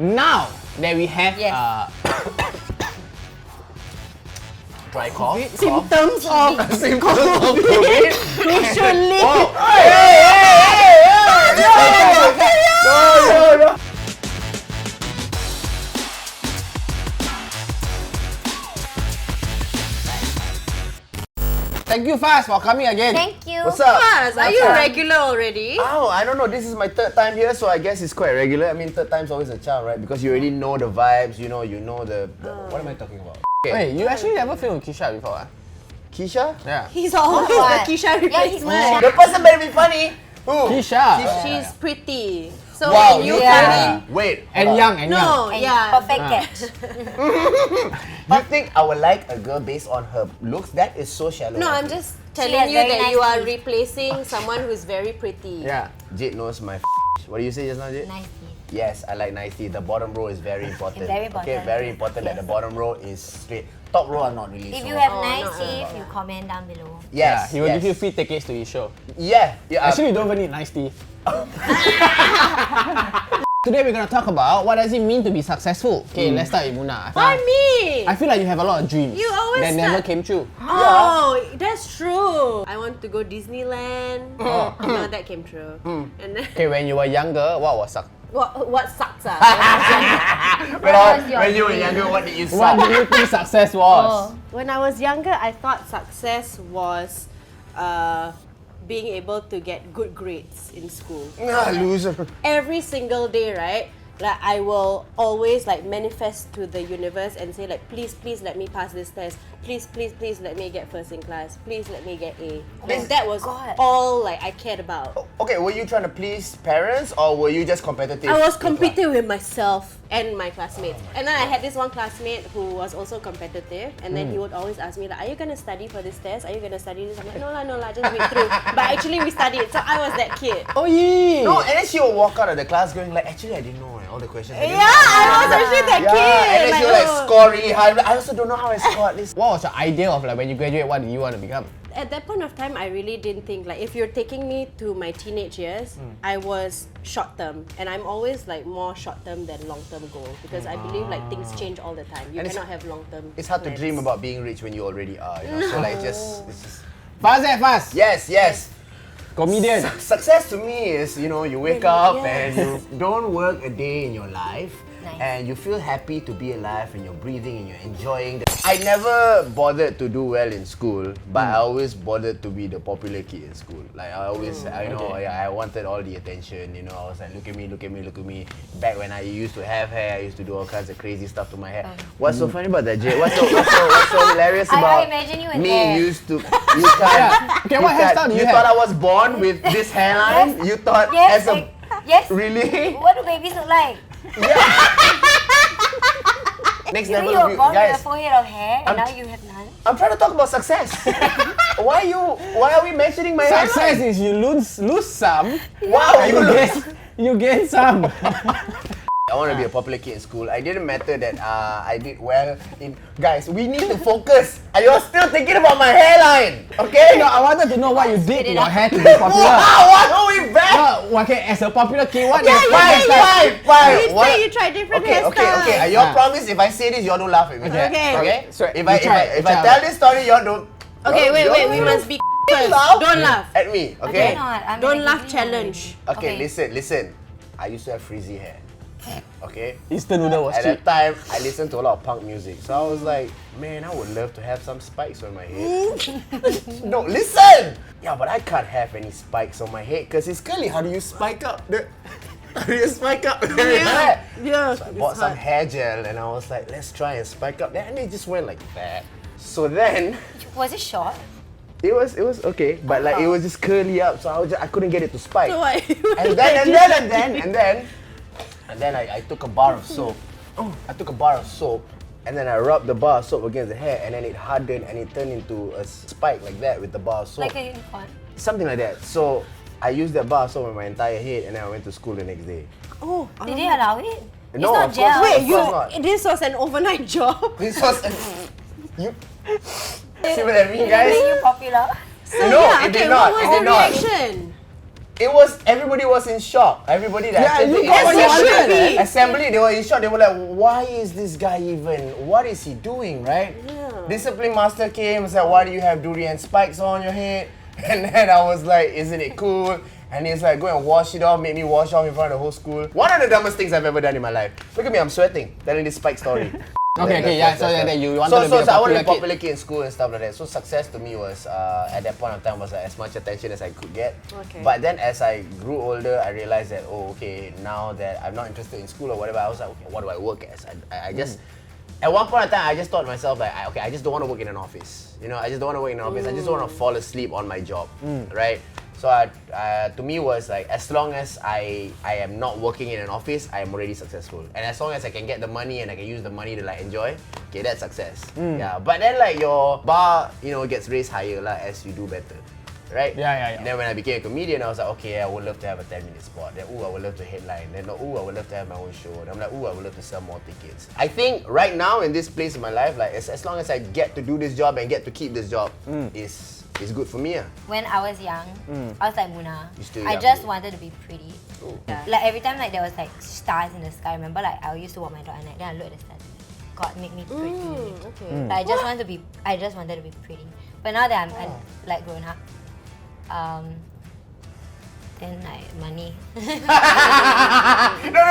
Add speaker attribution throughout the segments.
Speaker 1: Now that we have
Speaker 2: dry cough.
Speaker 1: symptoms of
Speaker 2: COVID.
Speaker 1: we should leave.
Speaker 2: No.
Speaker 1: Thank you, Faz, for coming again.
Speaker 3: Thank you.
Speaker 2: What's up?
Speaker 4: Faz, are you regular already?
Speaker 2: Oh, I don't know. This is my third time here, so I guess it's quite regular. I mean, third time's always a charm, right? Because you already know the vibes. You know the what am I talking about? Okay.
Speaker 1: Wait, you actually never filmed with Kisha before, ah?
Speaker 2: Keisha?
Speaker 1: Yeah.
Speaker 4: He's always the Kisha replacement.
Speaker 2: The person better be funny. Who?
Speaker 1: Kisha.
Speaker 4: She's pretty. So
Speaker 2: Wow,
Speaker 4: when you
Speaker 2: you
Speaker 4: come
Speaker 2: think?
Speaker 4: in,
Speaker 2: Wait.
Speaker 1: And
Speaker 2: hold on.
Speaker 1: young, and young.
Speaker 4: no,
Speaker 3: And
Speaker 4: yeah.
Speaker 3: perfect catch.
Speaker 2: You think I would like a girl based on her looks? That is so shallow.
Speaker 4: No,
Speaker 2: I
Speaker 4: I'm
Speaker 2: think.
Speaker 4: just
Speaker 3: She
Speaker 4: telling
Speaker 3: has
Speaker 4: you
Speaker 3: very
Speaker 4: that
Speaker 3: nice
Speaker 4: you are
Speaker 3: teeth.
Speaker 4: replacing someone who's very pretty.
Speaker 1: Yeah.
Speaker 2: Jade knows my What do you say just now, Jade?
Speaker 3: Nice teeth.
Speaker 2: Yes, I like nice teeth. The bottom row is very important.
Speaker 3: Very important.
Speaker 2: Okay, very important that the bottom row is straight. Top row are not really
Speaker 3: If
Speaker 2: so.
Speaker 3: you have
Speaker 4: Oh,
Speaker 3: nice
Speaker 4: no.
Speaker 3: teeth, you comment down below.
Speaker 1: Yeah,
Speaker 2: Yes,
Speaker 1: he will
Speaker 2: yes.
Speaker 1: give you free tickets to his show.
Speaker 2: Yeah.
Speaker 1: Actually, you don't even need nice teeth. Today we're gonna talk about what does it mean to be successful. Okay, let's start with Muna.
Speaker 4: Why me?
Speaker 1: I feel like you have a lot of dreams
Speaker 4: You always
Speaker 1: that never
Speaker 4: start-
Speaker 1: came true.
Speaker 4: Oh, that's true. I want to go Disneyland.
Speaker 1: Oh.
Speaker 4: No, that came true. And then
Speaker 1: Okay, when you were younger, what was suck?
Speaker 4: what sucks?
Speaker 2: When you were younger, what did you
Speaker 1: What
Speaker 2: suck?
Speaker 1: do you think success was?
Speaker 4: When I was younger, I thought success was being able to get good grades in school.
Speaker 2: Loser.
Speaker 4: Every single day, right? Like I will always like manifest to the universe and say like, please let me pass this test. Please let me get first in class. Please let me get A. And that was
Speaker 3: God.
Speaker 4: all like I cared about.
Speaker 2: Okay, were you trying to please parents or were you just competitive?
Speaker 4: I was
Speaker 2: in class?
Speaker 4: competing with myself and my classmates. And then I had this one classmate who was also competitive. And then he would always ask me like, are you going to study for this test? Are you going to study this? I'm like, no lah, just read through. But actually we studied. So I was that kid.
Speaker 1: Oh yeah.
Speaker 2: No, and then she will walk out of the class going like, actually I didn't know all the questions. I didn't
Speaker 4: Yeah,
Speaker 2: know.
Speaker 4: I was actually that kid.
Speaker 2: Yeah, and then she will like
Speaker 4: oh.
Speaker 2: score really high. I also don't know how I scored this.
Speaker 1: What was your idea of like when you graduate? What do you want to become?
Speaker 4: At that point of time, I really didn't think like if you're taking me to my teenage years, I was short term, and I'm always like more short term than long term goal because I believe like things change all the time. You
Speaker 2: And it's-
Speaker 4: cannot have long term.
Speaker 2: It's hard to dream about being rich when you already are. You know? So like it's just
Speaker 1: Faz.
Speaker 2: yes.
Speaker 1: Comedian.
Speaker 2: Success to me is, you know, you wake up
Speaker 4: Yes.
Speaker 2: and you don't work a day in your life.
Speaker 3: Nice.
Speaker 2: And you feel happy to be alive and you're breathing and you're enjoying. I never bothered to do well in school, but I always bothered to be the popular kid in school. Like I always, I wanted all the attention. You know, I was like, look at me. Back when I used to have hair, I used to do all kinds of crazy stuff to my hair. What's so funny about that, Jay? What's so hilarious about
Speaker 3: I imagine you with
Speaker 2: me?
Speaker 3: hair.
Speaker 2: Used to, you can't.
Speaker 1: Okay, what hairstyle do you
Speaker 2: thought
Speaker 1: have?
Speaker 2: I was born with this hairline?
Speaker 3: Yes.
Speaker 2: You thought
Speaker 3: Yes,
Speaker 2: as a
Speaker 3: like, yes.
Speaker 2: really?
Speaker 3: What do babies look like?
Speaker 2: Next
Speaker 3: You
Speaker 2: level
Speaker 3: were
Speaker 2: of you
Speaker 3: born with a
Speaker 2: guys.
Speaker 3: full head of hair, and
Speaker 2: I'm
Speaker 3: now
Speaker 2: t-
Speaker 3: you have none.
Speaker 2: I'm trying to talk about success. Why are we mentioning my
Speaker 1: Success
Speaker 2: hairline?
Speaker 1: is you lose some,
Speaker 2: Wow,
Speaker 1: and you gain some.
Speaker 2: I want to be a popular kid in school. I didn't matter that I did well in. Guys, we need to focus. Are you still thinking about my hairline? Okay?
Speaker 1: No, I wanted to know what you did to your hair to be popular.
Speaker 2: Wow, why are we back?
Speaker 1: No, okay, as a popular kid, what
Speaker 4: Yeah,
Speaker 1: is
Speaker 4: yeah,
Speaker 1: hairstyle?
Speaker 2: Fine.
Speaker 4: You
Speaker 2: What?
Speaker 4: say you try different
Speaker 2: Okay.
Speaker 4: hairstyles.
Speaker 2: You all promise if I say this, you all don't laugh at me.
Speaker 4: Okay.
Speaker 1: So
Speaker 2: If
Speaker 1: you try,
Speaker 2: I tell this story, you all don't.
Speaker 4: Okay, wait,
Speaker 2: you all
Speaker 4: we
Speaker 2: don't
Speaker 4: must be first.
Speaker 2: laugh
Speaker 4: Don't laugh.
Speaker 2: at me. Okay.
Speaker 3: Not. I'm
Speaker 4: Don't
Speaker 3: gonna
Speaker 4: laugh
Speaker 3: give you
Speaker 4: challenge.
Speaker 2: Okay.
Speaker 3: Okay.
Speaker 2: Listen. I used to have frizzy hair. Okay.
Speaker 1: Instant noodle was
Speaker 2: At
Speaker 1: cheap.
Speaker 2: that time, I listened to a lot of punk music. So I was like, man, I would love to have some spikes on my head. No, listen! Yeah, but I can't have any spikes on my head because it's curly. How do you spike up? How do you spike up?
Speaker 4: Yeah.
Speaker 2: So I bought some hair gel and I was like, let's try and spike up. And it just went like that. So then,
Speaker 3: Was it short?
Speaker 2: it was okay, but like it was just curly up. So I couldn't get it to spike.
Speaker 4: So what?
Speaker 2: And then I took a bar of soap. I took a bar of soap and then I rubbed the bar of soap against the hair and then it hardened and it turned into a spike like that with the bar of soap.
Speaker 3: Like a unicorn?
Speaker 2: Something like that. So I used that bar of soap on my entire head and then I went to school the next day.
Speaker 4: Oh,
Speaker 3: Did they allow it? It's
Speaker 2: No,
Speaker 3: not
Speaker 2: of course
Speaker 3: gel.
Speaker 2: not.
Speaker 4: wait,
Speaker 2: Of course not.
Speaker 4: this was an overnight job.
Speaker 2: This was you see what I mean,
Speaker 3: Did it make
Speaker 2: guys?
Speaker 3: you popular?
Speaker 4: So
Speaker 2: No,
Speaker 4: yeah,
Speaker 2: it
Speaker 4: okay,
Speaker 2: did not.
Speaker 4: what was
Speaker 2: It
Speaker 4: the
Speaker 2: did not.
Speaker 4: reaction?
Speaker 2: everybody was in shock. Everybody that
Speaker 1: Yeah,
Speaker 2: attended
Speaker 1: you got what you wanted.
Speaker 2: assembly, they were in shock. They were like, why is this guy even? What is he doing, right?
Speaker 4: Yeah.
Speaker 2: Discipline master came and said, why do you have durian spikes on your head? And then I was like, isn't it cool? And he's like, go and wash it off, made me wash off in front of the whole school. One of the dumbest things I've ever done in my life. Look at me, I'm sweating, telling this spike story.
Speaker 1: Okay, yeah, so that you wanted to be a
Speaker 2: So I wanted to be a
Speaker 1: popular
Speaker 2: popular kid in school and stuff like that. So success to me was, at that point of time, was like, as much attention as I could get.
Speaker 4: Okay.
Speaker 2: But then as I grew older, I realized that, oh, okay, now that I'm not interested in school or whatever, I was like, okay, what do I work as? I just, at one point in time, I just thought to myself, like, I just don't want to work in an office. You know, I just don't want to work in an office. I just don't want to fall asleep on my job, right? So to me was like, as long as I am not working in an office, I am already successful. And as long as I can get the money and I can use the money to like enjoy, okay, that's success. Yeah. But then like your bar, you know, gets raised higher lah as you do better. Right?
Speaker 1: Yeah.
Speaker 2: And then when I became a comedian, I was like, okay, I would love to have a 10-minute spot. Then, I would love to headline. Then, I would love to have my own show. Then I'm like, I would love to sell more tickets. I think right now in this place in my life, like as long as I get to do this job and get to keep this job, is good for me.
Speaker 3: When I was young, I was like Muna.
Speaker 2: You still
Speaker 3: I
Speaker 2: young,
Speaker 3: just
Speaker 2: bro.
Speaker 3: wanted to be pretty. Yeah. Like every time like there was like stars in the sky. Remember like I used to walk my dog at night. Then I look at the stars. God make me pretty.
Speaker 4: Okay.
Speaker 3: Like, I just wanted to be pretty. But now that I'm like grown up, then like money.
Speaker 2: No.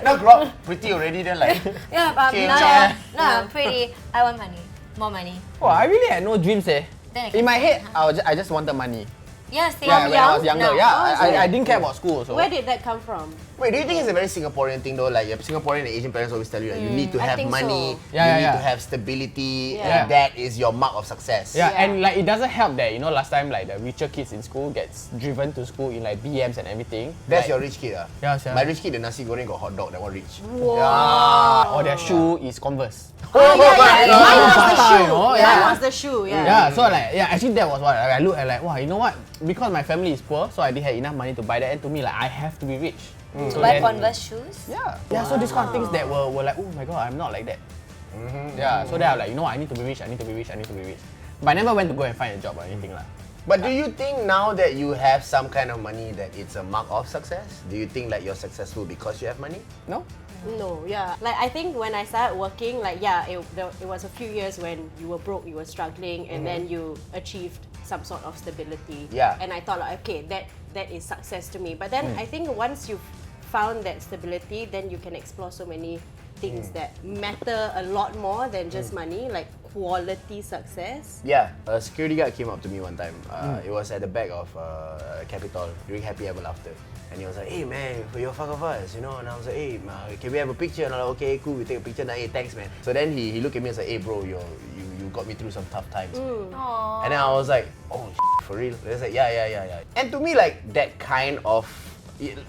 Speaker 2: Now grow up pretty already. Then like,
Speaker 3: Yeah, but
Speaker 2: Okay,
Speaker 3: now
Speaker 2: yeah.
Speaker 3: I'm pretty. I want money. More money.
Speaker 1: Well, I really had no dreams
Speaker 3: Then I
Speaker 1: In my
Speaker 3: can-
Speaker 1: head, I just wanted money.
Speaker 3: Yeah, same.
Speaker 1: Yeah, when I was younger.
Speaker 3: No.
Speaker 1: Yeah, I didn't care about school also.
Speaker 4: Where did that come from?
Speaker 2: wait, do you think it's a very Singaporean thing though? Like Singaporean and Asian parents always tell you that you need to
Speaker 4: I
Speaker 2: have
Speaker 4: think
Speaker 2: money,
Speaker 4: so.
Speaker 1: Yeah,
Speaker 2: you need
Speaker 1: yeah.
Speaker 2: to have stability,
Speaker 4: Yeah.
Speaker 2: and that is your mark of success.
Speaker 1: Yeah,
Speaker 4: Yeah.
Speaker 1: and like it doesn't help that, you know, last time like the richer kids in school gets driven to school in like BMs and everything.
Speaker 2: That's
Speaker 1: like,
Speaker 2: your rich kid.
Speaker 1: Yeah, sia.
Speaker 2: My rich kid, the nasi goreng got hot dog, that one rich.
Speaker 1: or their shoe is Converse.
Speaker 4: Mine was the
Speaker 1: Pata,
Speaker 4: shoe.
Speaker 1: you know?
Speaker 4: Yeah,
Speaker 1: Yeah.
Speaker 4: mine was the shoe. Yeah.
Speaker 1: Yeah, so like actually that was what I look at like, wow, you know what? Because my family is poor, so I didn't have enough money to buy that, and to me like I have to be rich. So
Speaker 3: Buy
Speaker 1: then-
Speaker 3: Converse shoes.
Speaker 1: Yeah, so these kind of things that were like, oh my god, I'm not like that. Yeah, so then I'm like, you know what, I need to be rich. But I never went to go and find a job or anything lah.
Speaker 2: But do you think now that you have some kind of money that it's a mark of success? Do you think like you're successful because you have money?
Speaker 1: No?
Speaker 4: No, yeah. Like I think when I started working, like yeah, it was a few years when you were broke, you were struggling, and then you achieved some sort of stability.
Speaker 2: Yeah.
Speaker 4: And I thought like, okay, that is success to me. But then I think once you've found that stability, then you can explore so many things that matter a lot more than just money, like quality success.
Speaker 2: Yeah, a security guard came up to me one time. It was at the back of Capitol during Happy Ever Laughter. And he was like, hey man, you're a fuck of us, you know? And I was like, hey, can we have a picture? And I'm like, okay, cool, we take a picture. Now, hey, thanks man. So then he looked at me and said, hey bro, you got me through some tough times.
Speaker 3: Aww.
Speaker 2: And then I was like, oh, for real? He was like, yeah. And to me, like, that kind of,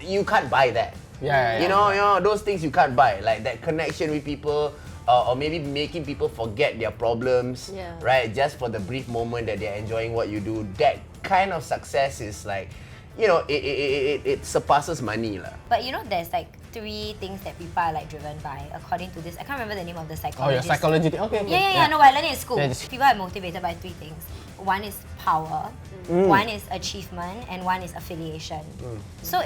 Speaker 2: you can't buy that.
Speaker 1: Yeah.
Speaker 2: You know, those things you can't buy. Like that connection with people, or maybe making people forget their problems,
Speaker 4: Yeah.
Speaker 2: right? Just for the brief moment that they're enjoying what you do. That kind of success is like, you know, it surpasses money lah.
Speaker 3: But you know, there's like 3 things that people are like driven by, according to this. I can't remember the name of the
Speaker 1: Oh,
Speaker 3: psychologist.
Speaker 1: your psychology thing. Okay.
Speaker 3: Yeah. No, I learned it in school.
Speaker 1: Yeah, just-
Speaker 3: People are motivated by 3 things. One is power, one is achievement, and one is affiliation. So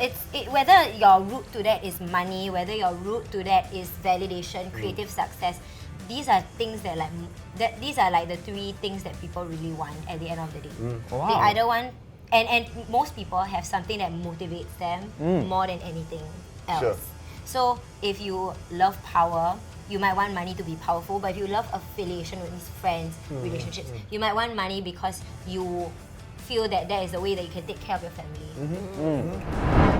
Speaker 3: whether your root to that is money, whether your root to that is validation, creative success, these are things that these are like the 3 things that people really want at the end of the day.
Speaker 1: Wow.
Speaker 3: They either want, and most people have something that motivates them more than anything else.
Speaker 2: Sure.
Speaker 3: So if you love power, you might want money to be powerful, but if you love affiliation with these friends, relationships, you might want money because you feel that is the way that you can take care of your family.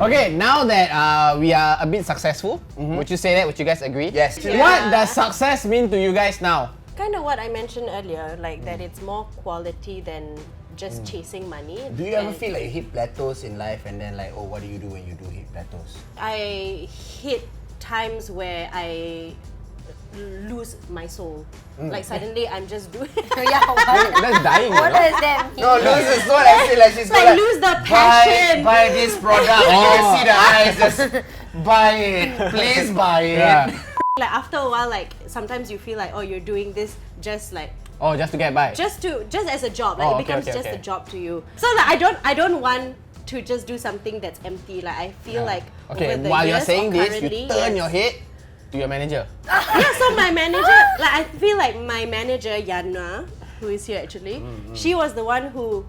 Speaker 1: Okay, now that we are a bit successful, would you say that? Would you guys agree?
Speaker 2: Yes.
Speaker 1: What does success mean to you guys now?
Speaker 4: Kind of what I mentioned earlier, like that it's more quality than just chasing money.
Speaker 2: Do you ever
Speaker 4: And
Speaker 2: feel like you hit plateaus in life and then like, oh, what do you do when you do hit plateaus?
Speaker 4: I hit times where I lose my soul. Like suddenly I'm just doing
Speaker 3: Yeah, what?
Speaker 1: That's dying,
Speaker 3: What
Speaker 1: you know?
Speaker 3: does that mean?
Speaker 2: No, lose is what I feel like she's
Speaker 4: like
Speaker 2: gonna
Speaker 4: lose the passion.
Speaker 2: buy this product. You can see the eyes, just buy it. Please buy it.
Speaker 1: Yeah.
Speaker 4: Like after a while, like sometimes you feel like, oh, you're doing this just like
Speaker 1: Oh, just to get by.
Speaker 4: just as a job. Like
Speaker 1: Oh,
Speaker 4: it
Speaker 1: okay,
Speaker 4: becomes
Speaker 1: okay,
Speaker 4: just
Speaker 1: okay.
Speaker 4: a job to you. So like I don't want to just do something that's empty. Like I feel like
Speaker 1: Okay,
Speaker 4: over the
Speaker 1: while you're
Speaker 4: years
Speaker 1: saying
Speaker 4: or
Speaker 1: this,
Speaker 4: currently,
Speaker 1: you turn
Speaker 4: yes.
Speaker 1: your head to your manager.
Speaker 4: Yeah, so my manager, like I feel like my manager Yana, who is here actually, she was the one who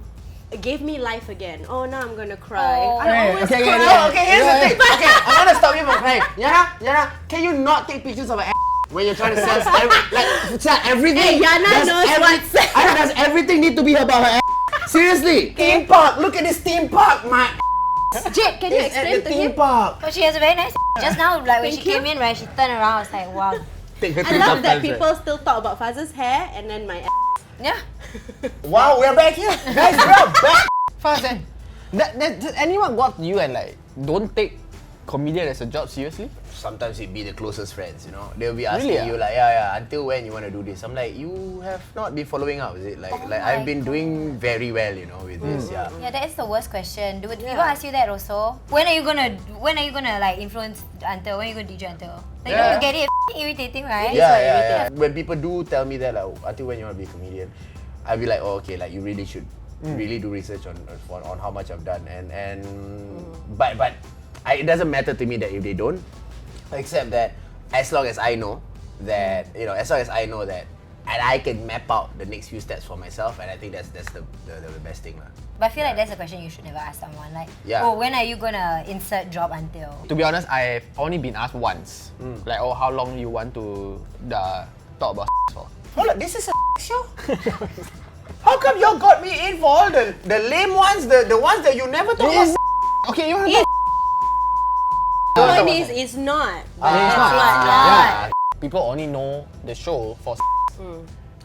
Speaker 4: gave me life again. Oh, now I'm gonna cry.
Speaker 3: Oh.
Speaker 4: I always cry.
Speaker 2: Here's the thing. Okay, I'm gonna stop you from crying. Yana, can you not take pictures of an when you're trying to sell sell everything?
Speaker 4: Hey, Yana knows what's
Speaker 2: Does everything need to be about her Seriously, theme park. Look at this theme park, my
Speaker 4: Jade, can you
Speaker 2: It's at
Speaker 4: explain
Speaker 2: the
Speaker 4: to
Speaker 2: theme
Speaker 4: him?
Speaker 2: park.
Speaker 3: But she has a very nice. Just now, like when
Speaker 4: Thank
Speaker 3: she
Speaker 4: you.
Speaker 3: came in, right, she turned around. I was like, wow.
Speaker 4: I love that people still talk about Faz's hair and then my
Speaker 3: Yeah.
Speaker 2: Wow, we're back here, guys. We're back.
Speaker 1: Fast and does anyone go up to you and like don't take comedian as a job seriously?
Speaker 2: Sometimes it be the closest friends, you know. They'll be asking
Speaker 1: Really,
Speaker 2: you like, yeah, until when you want to do this? I'm like, you have not been following up, is it? Like,
Speaker 3: Oh
Speaker 2: I've
Speaker 3: my
Speaker 2: been doing very well, you know, with this. Yeah.
Speaker 3: Yeah, that is the worst question. Do people ask you that also? When are you gonna like influence until? When are you gonna DJ until? Like,
Speaker 2: Yeah.
Speaker 3: you get it irritating, right?
Speaker 2: Yeah. When people do tell me that, like, until when you want to be a comedian, I'll be like, oh, okay, like you really should really do research on how much I've done, but it doesn't matter to me that if they don't, except that as long as I know that and I can map out the next few steps for myself, and I think that's the best thing, lah.
Speaker 3: But I feel like that's a question you should never ask someone. Like,
Speaker 2: Yeah.
Speaker 3: oh, when are you gonna insert job until?
Speaker 1: To be honest, I've only been asked once. Like, oh, how long you want to talk about for?
Speaker 2: Oh, look, this is a show. How come you got me in for all the lame ones, the ones that you never talk about?
Speaker 1: Okay, you want to
Speaker 4: one is not.
Speaker 1: It's not.
Speaker 3: not.
Speaker 1: Yeah. People only know the show for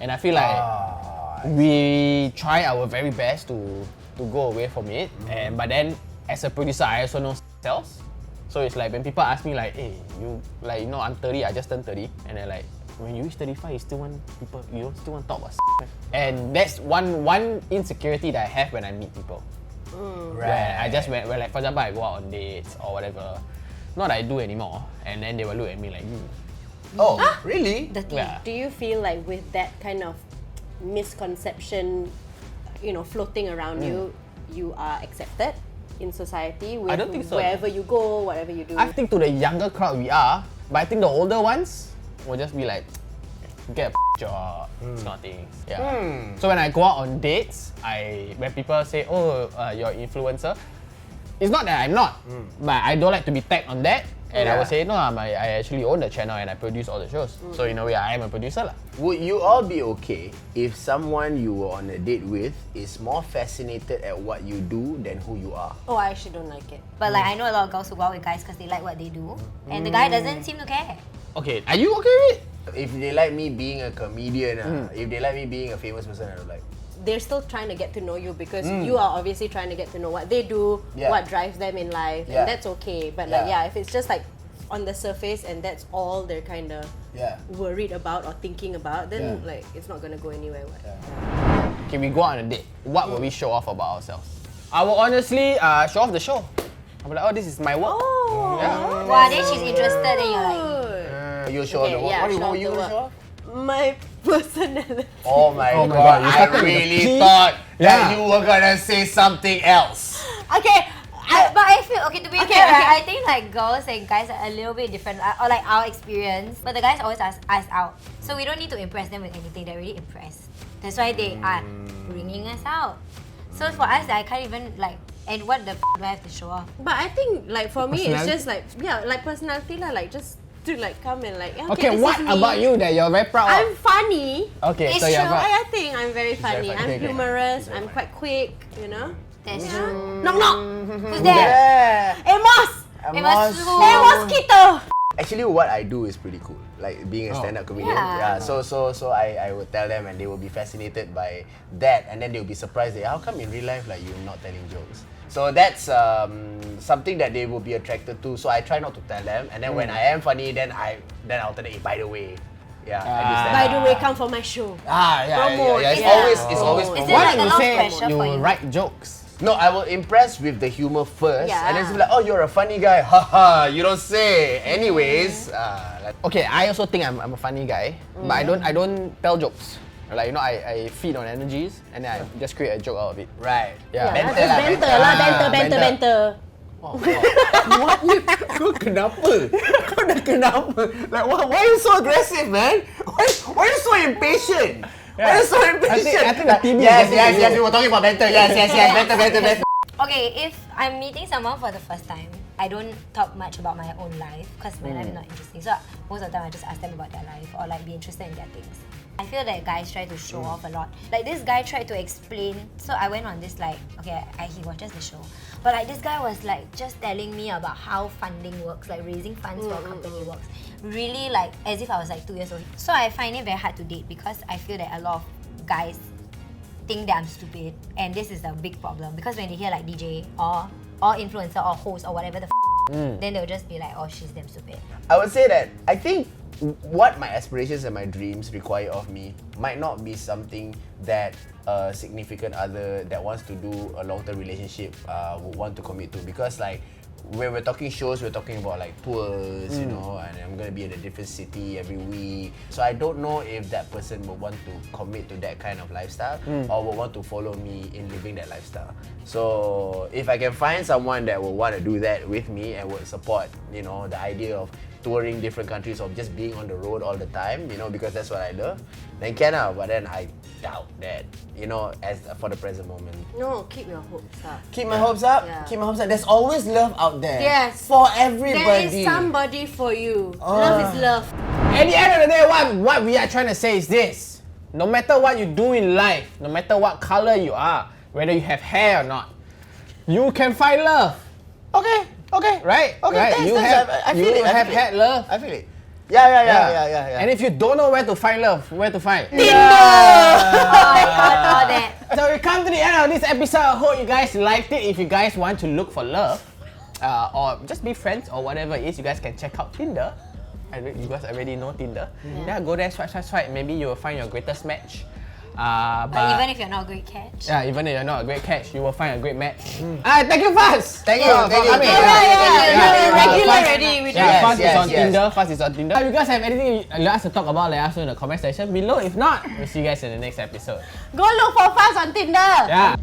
Speaker 1: and I feel like we try our very best to go away from it, but then as a producer I also know sales. So it's like when people ask me like, hey, I'm 30, I just turned 30, and they're like, when you reach 35, you still want to talk about and that's one insecurity that I have when I meet people. Where I just where like, for example, I go out on dates or whatever, not that I do anymore, and then they will look at me like,
Speaker 2: Oh, really?
Speaker 3: Dirty.
Speaker 1: yeah.
Speaker 4: Do you feel like with that kind of misconception, floating around you are accepted in society with
Speaker 1: I don't think so.
Speaker 4: wherever you go, whatever you do?
Speaker 1: I think to the younger crowd we are, but I think the older ones will just be like, get a job, this kind of thing. Yeah. So when I go out on dates, when people say, oh, you're an influencer, it's not that I'm not, but I don't like to be tagged on that. And I would say, no, I actually own the channel and I produce all the shows. So in a way, I am a producer lah.
Speaker 2: Would you all be okay if someone you were on a date with is more fascinated at what you do than who you are?
Speaker 4: Oh, I actually don't like it.
Speaker 3: But like I know a lot of girls who go out with guys because they like what they do, and the guy doesn't seem to care.
Speaker 1: Okay, are you okay with it?
Speaker 2: If they like me being a comedian, if they like me being a famous person, I don't like.
Speaker 4: They're still trying to get to know you because you are obviously trying to get to know what they do,
Speaker 2: Yeah.
Speaker 4: what drives them in life,
Speaker 2: Yeah.
Speaker 4: and that's okay. But if it's just like on the surface and that's all they're kind of worried about or thinking about, then like it's not gonna go anywhere.
Speaker 1: Okay, we go out on a date. What will we show off about ourselves? I will honestly show off the show. I'll be like, oh, this is my work.
Speaker 4: Oh,
Speaker 1: Yeah.
Speaker 3: Wow, then she's interested, and you're like,
Speaker 2: You show the work. What do you
Speaker 4: show
Speaker 2: want to
Speaker 4: off the
Speaker 2: show?
Speaker 4: work. My personality.
Speaker 2: Oh my
Speaker 1: Oh my
Speaker 2: god,
Speaker 1: God, you
Speaker 2: I
Speaker 1: started with
Speaker 2: really
Speaker 1: the P?
Speaker 2: thought that
Speaker 1: Yeah.
Speaker 2: you were gonna say something else.
Speaker 4: Okay.
Speaker 3: but I feel okay to be
Speaker 4: Okay,
Speaker 3: fair, right?
Speaker 4: okay.
Speaker 3: I think like girls and guys are a little bit different, or like our experience. But the guys always ask us out, so we don't need to impress them with anything. They're already impressed. That's why they are bringing us out. So for us, I can't even like. And what the do I have to show off?
Speaker 4: But I think like for me, it's
Speaker 1: Personality?
Speaker 4: just like like personality lah, like just to like come and like
Speaker 1: Okay,
Speaker 4: this
Speaker 1: what
Speaker 4: is me.
Speaker 1: about you that you're very proud
Speaker 4: I'm
Speaker 1: of?
Speaker 4: funny.
Speaker 1: Okay,
Speaker 3: It's
Speaker 1: so you're
Speaker 3: true.
Speaker 1: proud.
Speaker 4: I think I'm very funny.
Speaker 1: funny.
Speaker 4: I'm
Speaker 1: Okay, okay.
Speaker 4: humorous. I'm quite quick. You know.
Speaker 3: That's true.
Speaker 4: Knock knock.
Speaker 3: Who's there?
Speaker 4: Amos.
Speaker 3: Amos.
Speaker 4: Hey mosquito.
Speaker 2: Actually, what I do is pretty cool. Like being a stand-up comedian.
Speaker 3: Yeah.
Speaker 2: So I would tell them, and they will be fascinated by that, and then they will be surprised that how come in real life like you're not telling jokes. So that's something that they will be attracted to. So I try not to tell them, and then when I am funny, then I'll tell them, hey, by the way, I do stand-up.
Speaker 4: By the way, come for my show.
Speaker 2: Yeah. It's
Speaker 3: Yeah.
Speaker 2: always
Speaker 3: Is
Speaker 2: promote.
Speaker 3: there
Speaker 1: Why
Speaker 3: like a
Speaker 1: don't you
Speaker 3: lot of
Speaker 1: say
Speaker 3: pressure
Speaker 1: you
Speaker 3: for you?
Speaker 1: write jokes?
Speaker 2: No, I will impress with the humor first,
Speaker 4: Yeah.
Speaker 2: and then it's like, oh, you're a funny guy, haha. You don't say. Anyways,
Speaker 1: Okay, I also think I'm a funny guy, but I don't tell jokes. Like, you know, I feed on energies and then I just create a joke out of it.
Speaker 2: Right.
Speaker 1: Yeah.
Speaker 2: Banter lah.
Speaker 4: Banter.
Speaker 2: What? Kau kenapa? Kau dah kenapa? Like, why are you so aggressive, man? Why are you so impatient? Why are you so impatient?
Speaker 1: I think the TV
Speaker 2: Yes,
Speaker 1: is
Speaker 2: yes,
Speaker 1: getting
Speaker 2: yes.
Speaker 1: you.
Speaker 2: We were talking about banter. Yes, banter.
Speaker 3: Okay, if I'm meeting someone for the first time, I don't talk much about my own life because my life is not interesting. So most of the time I just ask them about their life or like be interested in their things. I feel that guys try to show off a lot. Like this guy tried to explain. So I went on this like, okay, he watches the show. But like this guy was like just telling me about how funding works, like raising funds for a company works. Really like as if I was like 2 years old. So I find it very hard to date because I feel that a lot of guys think that I'm stupid, and this is a big problem because when they hear like DJ or influencer or host or whatever the then they'll just be like, oh, she's damn stupid.
Speaker 2: I would say that I think what my aspirations and my dreams require of me might not be something that a significant other that wants to do a long-term relationship would want to commit to, because like when we're talking shows, we're talking about like tours, you know, and I'm gonna be in a different city every week. So I don't know if that person will want to commit to that kind of lifestyle or will want to follow me in living that lifestyle. So if I can find someone that will want to do that with me and would support, you know, the idea of touring different countries or just being on the road all the time, you know, because that's what I love, then can. But then I doubt that, you know, as for the present moment.
Speaker 4: No, keep your hopes up.
Speaker 2: Keep my hopes up.
Speaker 4: Yeah.
Speaker 2: Keep my hopes up. There's always love out there.
Speaker 4: Yes.
Speaker 2: For
Speaker 4: There
Speaker 2: everybody.
Speaker 4: is somebody for you. Love is love.
Speaker 1: At the end of the day, what we are trying to say is this. No matter what you do in life, no matter what color you are, whether you have hair or not, you can find love.
Speaker 2: Okay.
Speaker 1: Right?
Speaker 2: Okay,
Speaker 1: right?
Speaker 2: thanks,
Speaker 1: You
Speaker 2: thanks.
Speaker 1: have,
Speaker 2: I feel
Speaker 1: you
Speaker 2: it, I
Speaker 1: have
Speaker 2: feel it.
Speaker 1: had love.
Speaker 2: I feel it. Yeah.
Speaker 1: And if you don't know where to find love, where to find?
Speaker 3: Oh my god, all that.
Speaker 1: So we come to the end of this episode. I hope you guys liked it. If you guys want to look for love, or just be friends or whatever it is, you guys can check out Tinder. You guys already know Tinder. Yeah, go there, swipe. Maybe you will find your greatest match.
Speaker 3: But even if you're not a great catch.
Speaker 1: Yeah, even if you're not a great catch, you will find a great match. Thank you, Faz!
Speaker 2: Thank you.
Speaker 1: for coming.
Speaker 4: Regular
Speaker 1: Faz-
Speaker 4: already. We
Speaker 1: Yeah, Faz
Speaker 2: Yes,
Speaker 1: is on
Speaker 2: yes.
Speaker 1: Tinder. Faz is on Tinder. If you guys have anything you like us to talk about, let us know in the comment section below. If not, we'll see you guys in the next episode.
Speaker 4: Go look for Faz on Tinder.
Speaker 1: Yeah.